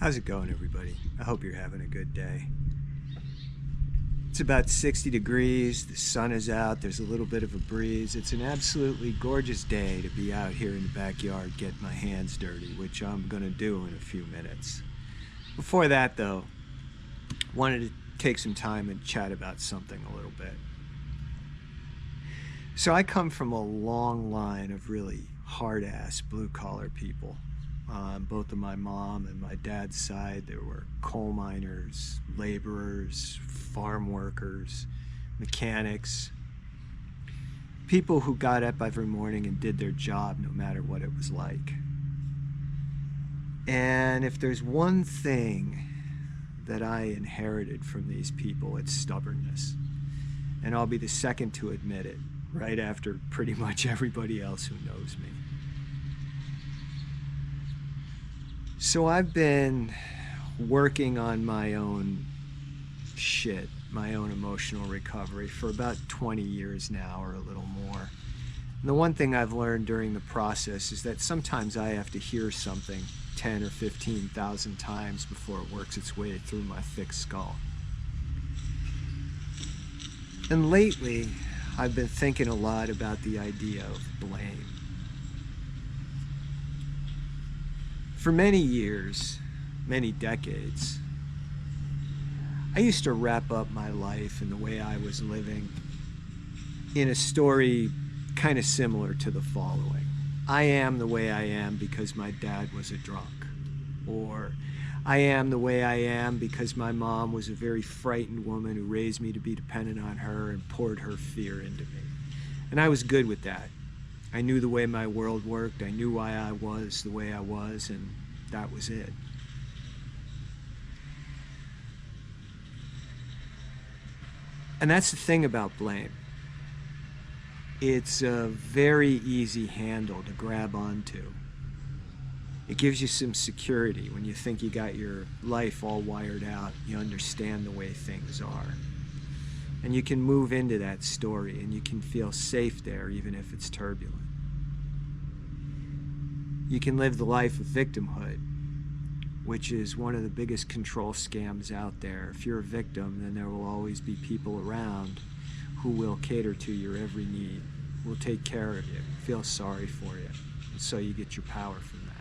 How's it going, everybody? I hope you're having a good day. It's about 60 degrees, the sun is out, there's a little bit of a breeze. It's an absolutely gorgeous day to be out here in the backyard getting my hands dirty, which I'm gonna do in a few minutes. Before that, though, wanted to take some time and chat about something a little bit. So I come from a long line of really hard-ass blue-collar people. On both of my mom and my dad's side, there were coal miners, laborers, farm workers, mechanics, people who got up every morning and did their job no matter what it was like. And if there's one thing that I inherited from these people, it's stubbornness. And I'll be the second to admit it, right after pretty much everybody else who knows me. So I've been working on my own shit, my own emotional recovery for about 20 years now, or a little more. And the one thing I've learned during the process is that sometimes I have to hear something 10 or 15,000 times before it works its way through my thick skull. And lately, I've been thinking a lot about the idea of blame. For many years, many decades, I used to wrap up my life and the way I was living in a story kind of similar to the following. I am the way I am because my dad was a drunk. Or, I am the way I am because my mom was a very frightened woman who raised me to be dependent on her and poured her fear into me. And I was good with that. I knew the way my world worked, I knew why I was the way I was, and that was it. And that's the thing about blame. It's a very easy handle to grab onto. It gives you some security when you think you got your life all wired out, you understand the way things are. And you can move into that story and you can feel safe there even if it's turbulent. You can live the life of victimhood, which is one of the biggest control scams out there. If you're a victim, then there will always be people around who will cater to your every need, will take care of you, feel sorry for you, and so you get your power from that.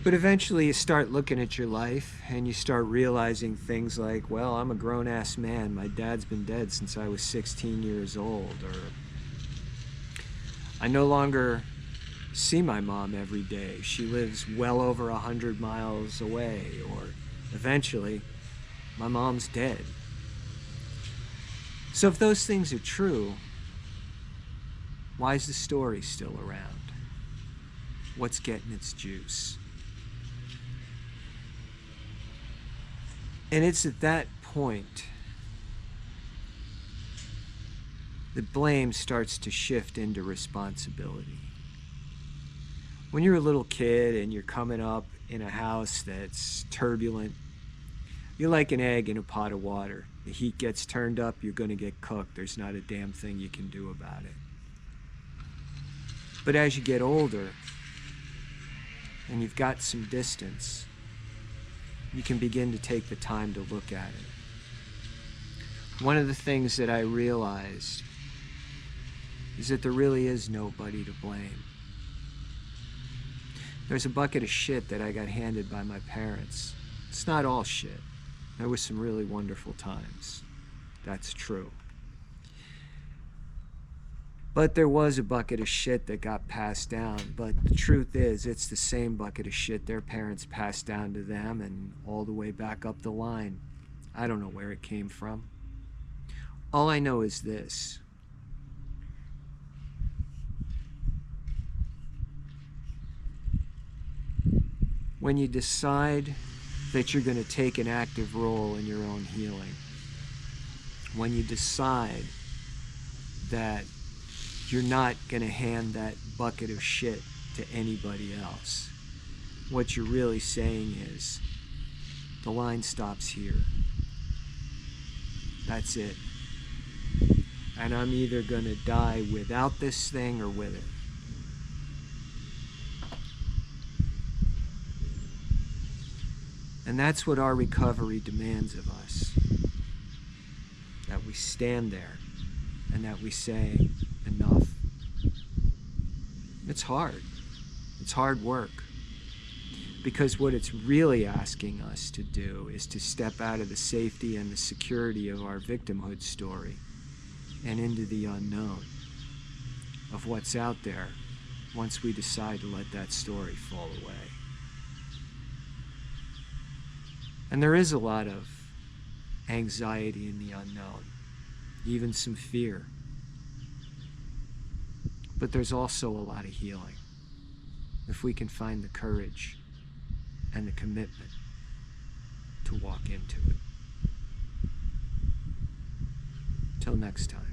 But eventually you start looking at your life and you start realizing things like, well, I'm a grown-ass man. My dad's been dead since I was 16 years old. Or I no longer see my mom every day. She lives well over 100 miles away. Or eventually, my mom's dead. So if those things are true, why is the story still around? What's getting its juice? And it's at that point that blame starts to shift into responsibility. When you're a little kid and you're coming up in a house that's turbulent, you're like an egg in a pot of water. The heat gets turned up, you're going to get cooked. There's not a damn thing you can do about it. But as you get older and you've got some distance, you can begin to take the time to look at it. One of the things that I realized is that there really is nobody to blame. There's a bucket of shit that I got handed by my parents. It's not all shit. There were some really wonderful times. That's true. But there was a bucket of shit that got passed down. But the truth is, it's the same bucket of shit their parents passed down to them and all the way back up the line. I don't know where it came from. All I know is this. When you decide that you're going to take an active role in your own healing, when you decide that you're not going to hand that bucket of shit to anybody else, what you're really saying is, the line stops here. That's it. And I'm either going to die without this thing or with it. And that's what our recovery demands of us. That we stand there and that we say, enough. It's hard. It's hard work. Because what it's really asking us to do is to step out of the safety and the security of our victimhood story and into the unknown of what's out there once we decide to let that story fall away. And there is a lot of anxiety in the unknown, even some fear. But there's also a lot of healing if we can find the courage and the commitment to walk into it. Till next time.